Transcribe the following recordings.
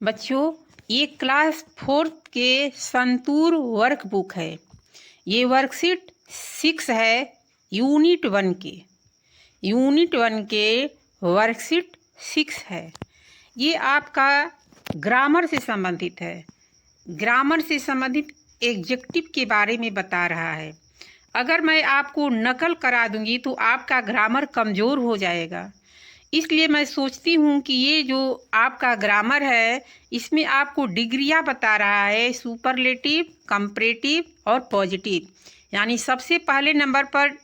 बच्चों, ये class 4th के संतूर वर्कबुक है। ये वर्कशीट 6 है यूनिट 1 के वर्कशीट 6 है। ये आपका ग्रामर से संबंधित है। ग्रामर से संबंधित एडजेक्टिव के बारे में बता रहा है। अगर मैं आपको नकल करा दूंगी तो आपका ग्रामर कमज़ोर हो जाएगा। इसलिए मैं सोचती हूँ कि ये जो आपका ग्रामर है इसमें आपको डिग्रियाँ बता रहा है, सुपरलेटिव, कंपैरेटिव और पॉजिटिव। यानी सबसे पहले नंबर पर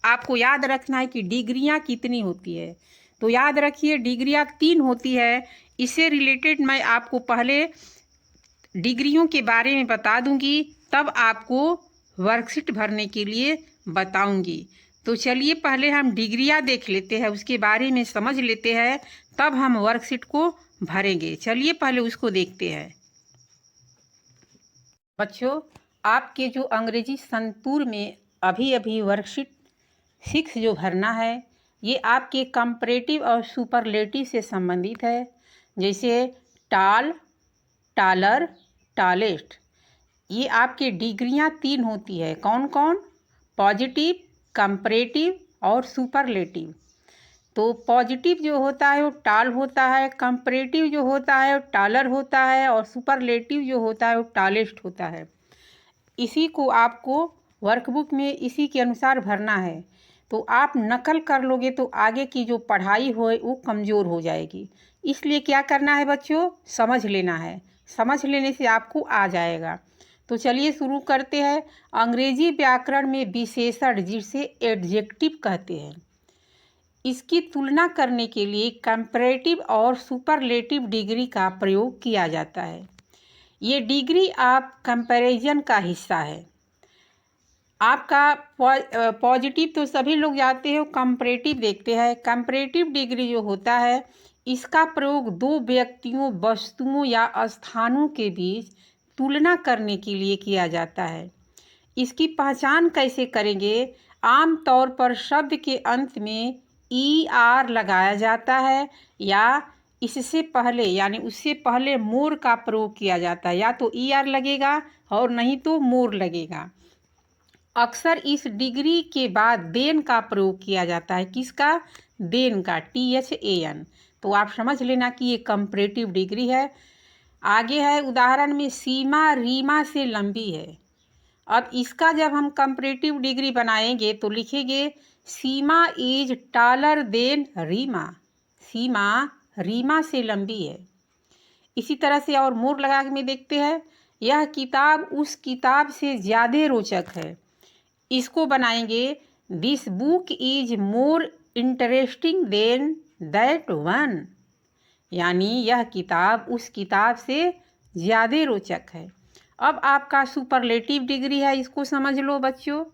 आपको याद रखना है कि डिग्रियाँ कितनी होती है। तो याद रखिए, डिग्रियाँ 3 होती है। इससे रिलेटेड मैं आपको पहले डिग्रियों के बारे में बता दूंगी, तब आपको वर्कशीट भरने के लिए बताऊंगी। तो चलिए पहले हम डिग्रियां देख लेते हैं, उसके बारे में समझ लेते हैं, तब हम वर्कशीट को भरेंगे। चलिए पहले उसको देखते हैं। बच्चों, आपके जो अंग्रेजी संतूर में अभी अभी वर्कशीट 6 जो भरना है, ये आपके कंपैरेटिव और सुपरलेटिव से संबंधित है। जैसे टाल, टालर, टालेस्ट। ये आपके डिग्रियां 3 होती है। कौन कौन? पॉजिटिव, कंपैरेटिव और सुपरलेटिव। तो पॉजिटिव जो होता है वो टाल होता है, कंपैरेटिव जो होता है वो टालर होता है और सुपरलेटिव जो होता है वो टालेस्ट होता है। इसी को आपको वर्कबुक में इसी के अनुसार भरना है। तो आप नकल कर लोगे तो आगे की जो पढ़ाई हो वो कमज़ोर हो जाएगी। इसलिए क्या करना है बच्चों, समझ लेना है। समझ लेने से आपको आ जाएगा। तो चलिए शुरू करते हैं। अंग्रेजी व्याकरण में विशेषण, जिसे एडजेक्टिव कहते हैं, इसकी तुलना करने के लिए कंपैरेटिव और सुपरलेटिव डिग्री का प्रयोग किया जाता है। ये डिग्री आप कंपैरिजन का हिस्सा है। आपका पॉजिटिव तो सभी लोग जानते हो, कंपैरेटिव देखते हैं। कंपैरेटिव डिग्री जो होता है, इसका प्रयोग दो व्यक्तियों, वस्तुओं या स्थानों के बीच तुलना करने के लिए किया जाता है। इसकी पहचान कैसे करेंगे? आमतौर पर शब्द के अंत में ER लगाया जाता है, या इससे पहले यानी उससे पहले मोर का प्रयोग किया जाता है। या तो ER लगेगा और नहीं तो मोर लगेगा। अक्सर इस डिग्री के बाद देन का प्रयोग किया जाता है। किसका? देन का, THAN। तो आप समझ लेना कि ये कंपैरेटिव डिग्री है। आगे है उदाहरण में, सीमा रीमा से लंबी है। अब इसका जब हम कंपैरेटिव डिग्री बनाएंगे तो लिखेंगे सीमा इज टालर देन रीमा। सीमा रीमा से लंबी है। इसी तरह से और मोर लगा के में देखते हैं, यह किताब उस किताब से ज़्यादा रोचक है। इसको बनाएंगे, this book is more interesting than that one. यानी यह किताब उस किताब से ज़्यादा रोचक है। अब आपका सुपरलेटिव डिग्री है, इसको समझ लो बच्चों।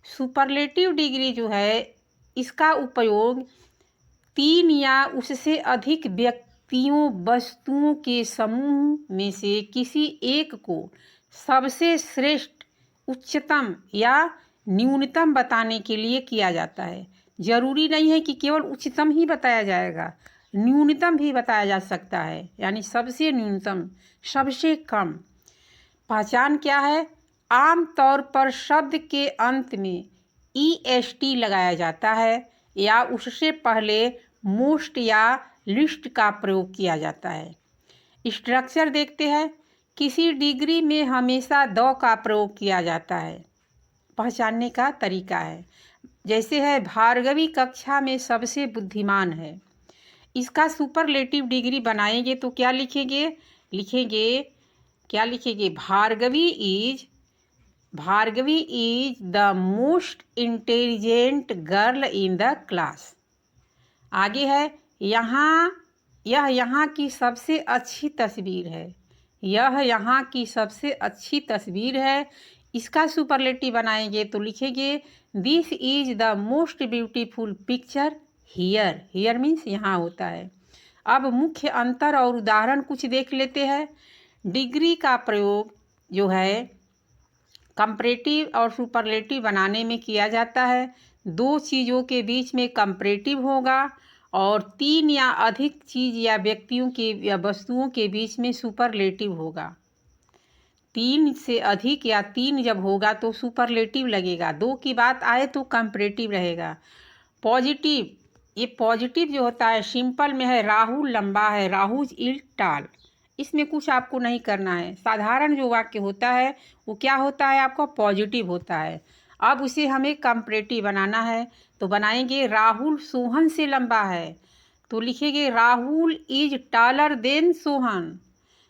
सुपरलेटिव डिग्री जो है, इसका उपयोग 3 या उससे अधिक व्यक्तियों, वस्तुओं के समूह में से किसी एक को सबसे श्रेष्ठ, उच्चतम या न्यूनतम बताने के लिए किया जाता है। जरूरी नहीं है कि केवल उच्चतम ही बताया जाएगा, न्यूनतम भी बताया जा सकता है। यानी सबसे न्यूनतम, सबसे कम। पहचान क्या है? आमतौर पर शब्द के अंत में EST लगाया जाता है, या उससे पहले मोस्ट या लिस्ट का प्रयोग किया जाता है। स्ट्रक्चर देखते हैं। किसी डिग्री में हमेशा द का प्रयोग किया जाता है। पहचानने का तरीका है, जैसे है भार्गवी कक्षा में सबसे बुद्धिमान है। इसका सुपरलेटिव डिग्री बनाएंगे तो क्या लिखेंगे? क्या लिखेंगे? Bhargavi is the most intelligent girl in the class. आगे है, यह यहाँ की सबसे अच्छी तस्वीर है। यह यहाँ की सबसे अच्छी तस्वीर है। इसका सुपरलेटिव बनाएंगे तो लिखेंगे, this is the most beautiful picture here. Here means यहाँ होता है। अब मुख्य अंतर और उदाहरण कुछ देख लेते हैं। डिग्री का प्रयोग जो है कंपैरेटिव और सुपरलेटिव बनाने में किया जाता है। दो चीज़ों के बीच में कंपैरेटिव होगा और 3 या अधिक चीज़ या व्यक्तियों के या वस्तुओं के बीच में सुपरलेटिव होगा। 3 से अधिक या 3 जब होगा तो सुपरलेटिव लगेगा। 2 की बात आए तो कंपैरेटिव रहेगा। पॉजिटिव, ये पॉजिटिव जो होता है सिंपल में है राहुल लंबा है, राहुल इज टाल। इसमें कुछ आपको नहीं करना है। साधारण जो वाक्य होता है वो क्या होता है, आपका पॉजिटिव होता है। अब उसे हमें कंपैरेटिव बनाना है तो बनाएंगे राहुल सोहन से लंबा है, तो लिखेंगे Rahul is taller than Sohan.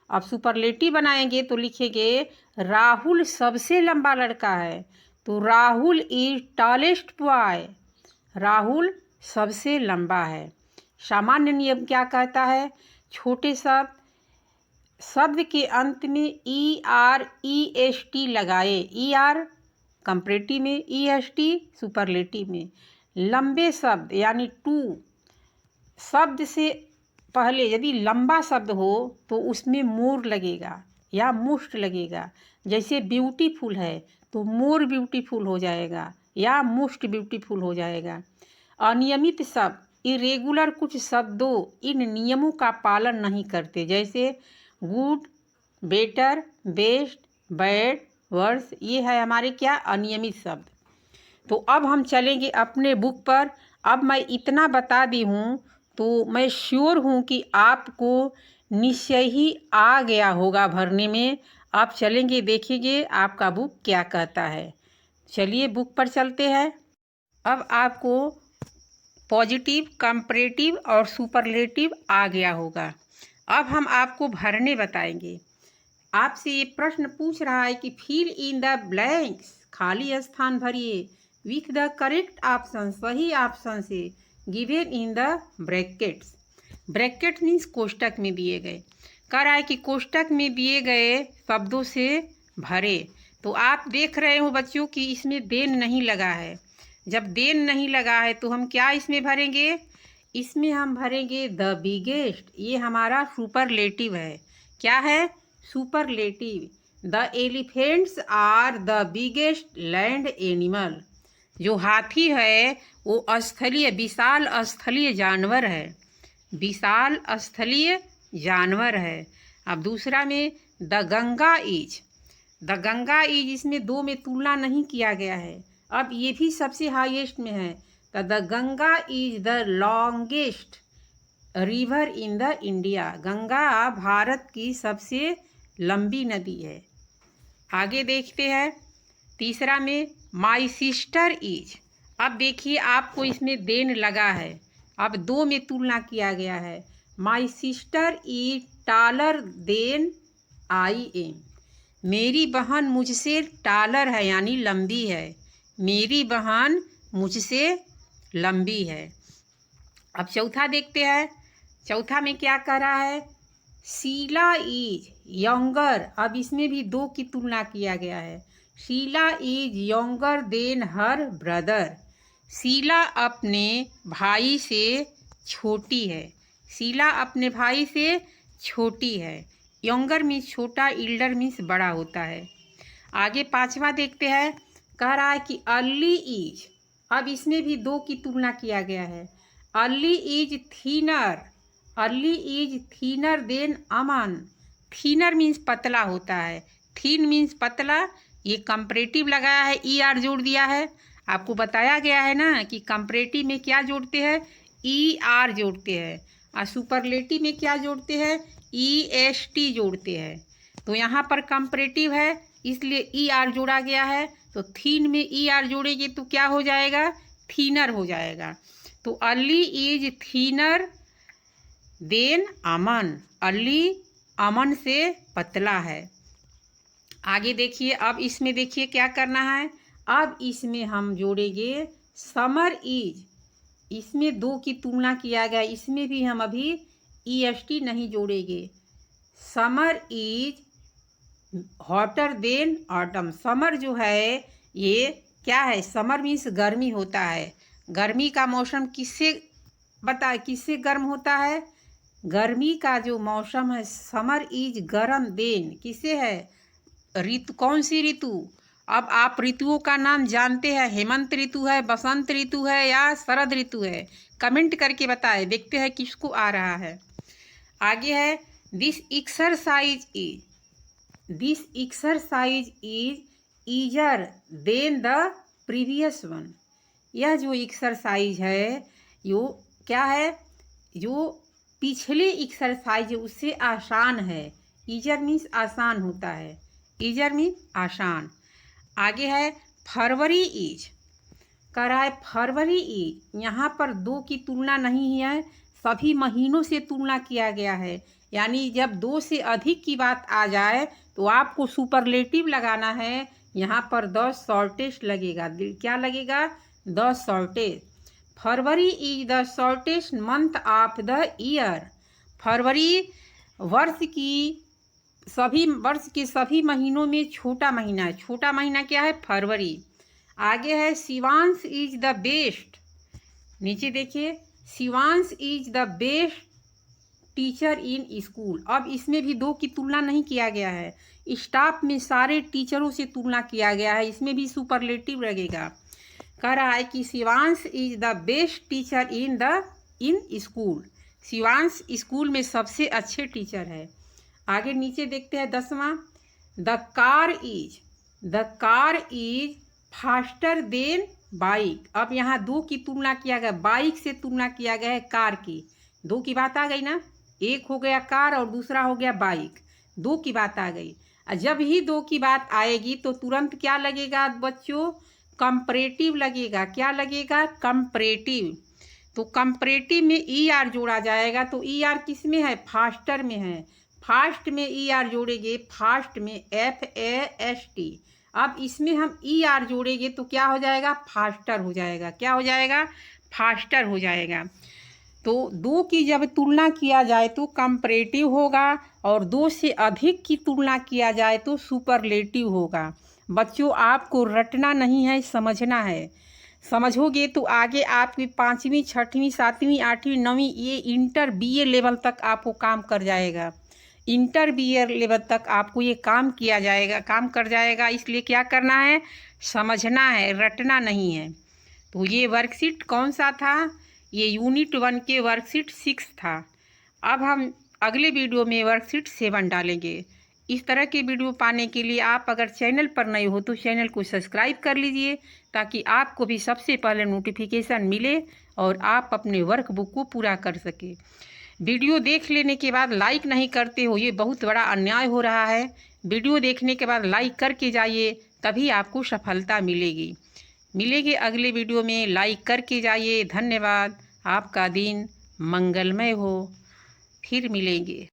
अब सुपरलेटिव बनाएंगे तो लिखेंगे राहुल सबसे लंबा लड़का है, तो Rahul is tallest boy. Rahul सबसे लंबा है। सामान्य नियम क्या कहता है, छोटे शब्द के अंत में ER EST लगाए। ER कंपैरेटिव में, EST सुपरलेटिव में। लंबे शब्द यानी टू शब्द से पहले यदि लंबा शब्द हो तो उसमें मोर लगेगा या मोस्ट लगेगा। जैसे ब्यूटीफुल है तो मोर ब्यूटीफुल हो जाएगा या मोस्ट ब्यूटीफुल हो जाएगा। अनियमित शब्द इरेगुलर कुछ शब्दों इन नियमों का पालन नहीं करते, जैसे good, better, best, bad, worse, ये है हमारे क्या अनियमित शब्द। तो अब हम चलेंगे अपने बुक पर। अब मैं इतना बता दी हूँ तो मैं श्योर हूँ कि आपको निश्चय ही आ गया होगा भरने में। आप चलेंगे, देखेंगे आपका बुक क्या कहता है। चलिए बुक पर चलते हैं। अब आपको पॉजिटिव, कंपैरेटिव और सुपरलेटिव आ गया होगा। अब हम आपको भरने बताएंगे। आपसे ये प्रश्न पूछ रहा है कि फिल इन द ब्लैंक्स, खाली स्थान भरिए विथ द करेक्ट ऑप्शन, सही ऑप्शन से given in the brackets. Bracket means कोष्टक में दिए गए। कह रहा है कि कोष्टक में दिए गए शब्दों से भरे। तो आप देख रहे हो बच्चों कि इसमें देन नहीं लगा है। जब देन नहीं लगा है तो हम क्या इसमें भरेंगे, इसमें हम भरेंगे द बिगेस्ट। ये हमारा सुपरलेटिव है। क्या है, superlative. The elephants are the biggest land animal. जो हाथी है वो स्थलीय, विशाल स्थलीय जानवर है, विशाल स्थलीय जानवर है। अब दूसरा में the Ganga is, the Ganga is इसमें 2 में तुलना नहीं किया गया है। अब ये भी सबसे हाईएस्ट में है, तो the Ganga is the longest river in the India. Ganga Bharat की सबसे लंबी नदी है। आगे देखते हैं तीसरा में माई सिस्टर इज। अब देखिए आपको इसमें देन लगा है, अब 2 में तुलना किया गया है। My sister is taller than I am. मेरी बहन मुझसे टालर है यानी लंबी है, मेरी बहन मुझसे लंबी है। अब चौथा देखते हैं, चौथा में क्या कह रहा है, शीला इज यंगर। अब इसमें भी 2 की तुलना किया गया है। Sheela is younger than her brother. Sheela अपने भाई से छोटी है, शीला अपने भाई से छोटी है। यंगर मीन्स छोटा, इल्डर मीन्स बड़ा होता है। आगे पांचवा देखते हैं, कह रहा है कि अर्ली इज। अब इसमें भी 2 की तुलना किया गया है। Early is thinner, early is thinner than Aman. Thinner means पतला होता है, थीन मीन्स पतला। ये कंपैरेटिव लगाया है, ER जोड़ दिया है। आपको बताया गया है ना कि कंपैरेटिव में क्या जोड़ते हैं, ER जोड़ते हैं, और सुपरलेटिव में क्या जोड़ते हैं, EST जोड़ते हैं। तो यहाँ पर कंपैरेटिव है इसलिए ER जोड़ा गया है। तो थीन में ER जोड़ेंगे तो क्या हो जाएगा, थीनर हो जाएगा। तो Early is thinner than Aman, Early Aman से पतला है। आगे देखिए, अब इसमें देखिए क्या करना है। अब इसमें हम जोड़ेंगे समर इज। इसमें 2 की तुलना किया गया, इसमें भी हम अभी EST नहीं जोड़ेंगे। Summer is hotter then autumn. Summer जो है ये क्या है, समर मीन्स गर्मी होता है। गर्मी का मौसम किससे किससे गर्म होता है, गर्मी का जो मौसम है समर इज गर्म देन किससे है, ऋतु, कौन सी ऋतु, अब आप ऋतुओं का नाम जानते हैं, हेमंत ऋतु है, बसंत ऋतु है या शरद ऋतु है? कमेंट करके बताएं, देखते हैं किसको आ रहा है। आगे है this exercise is easier than the previous one. यह जो एक्सरसाइज है यो क्या है, जो पिछले एक्सरसाइज उससे आसान है। ईजर मीन्स आसान होता है, ईजर मीन्स आसान। आगे है फरवरी इज, कह रहा है फरवरी इज, यहाँ पर दो की तुलना नहीं है, सभी महीनों से तुलना किया गया है। यानी जब दो से अधिक की बात आ जाए तो आपको सुपरलेटिव लगाना है। यहाँ पर द शॉर्टेस्ट लगेगा। क्या लगेगा? The shortest. February is the shortest month of the year. फरवरी वर्ष के सभी महीनों में छोटा महीना है। छोटा महीना क्या है? फरवरी। आगे है शिवांश इज द बेस्ट। नीचे देखिए, Shivansh is the best teacher in school. अब इसमें भी दो की तुलना नहीं किया गया है, स्टाफ में सारे टीचरों से तुलना किया गया है, इसमें भी सुपरलेटिव लगेगा। कह रहा है कि Shivansh is the best teacher in school. Shivansh school में सबसे अच्छे टीचर है। आगे नीचे देखते हैं 10वां, the car is faster than bike. अब यहाँ दो की तुलना किया गया, बाइक से तुलना किया गया है कार की। दो की बात आ गई ना, एक हो गया कार और दूसरा हो गया बाइक, दो की बात आ गई। जब ही दो की बात आएगी तो तुरंत क्या लगेगा बच्चों? कंपैरेटिव लगेगा। क्या लगेगा? कंपैरेटिव। तो कंपैरेटिव में ई आर जोड़ा जाएगा। तो ई आर किस में है? फास्टर में है। फास्ट में ई आर जोड़ेंगे, फास्ट में FAST। अब इसमें हम ई आर जोड़ेंगे तो क्या हो जाएगा? फास्टर हो जाएगा। क्या हो जाएगा? फास्टर हो जाएगा। तो दो की जब तुलना किया जाए तो कंपैरेटिव होगा और दो से अधिक की तुलना किया जाए तो सुपरलेटिव होगा। बच्चों आपको रटना नहीं है, समझना है। समझोगे तो आगे आपकी 5वीं 6वीं 7वीं 8वीं 9वीं ये इंटर BA लेवल तक आपको काम कर जाएगा। इंटर BA लेवल तक आपको ये काम किया जाएगा, काम कर जाएगा। इसलिए क्या करना है? समझना है, रटना नहीं है। तो ये वर्कशीट कौन सा था? ये यूनिट 1 के वर्कशीट 6 था। अब हम अगले वीडियो में वर्कशीट 7 डालेंगे। इस तरह के वीडियो पाने के लिए आप अगर चैनल पर नए हो तो चैनल को सब्सक्राइब कर लीजिए, ताकि आपको भी सबसे पहले नोटिफिकेशन मिले और आप अपने वर्क बुक को पूरा कर सके। वीडियो देख लेने के बाद लाइक नहीं करते हो, ये बहुत बड़ा अन्याय हो रहा है। वीडियो देखने के बाद लाइक करके जाइए, तभी आपको सफलता मिलेगी अगले वीडियो में। लाइक करके जाइए। धन्यवाद। आपका दिन मंगलमय हो। फिर मिलेंगे।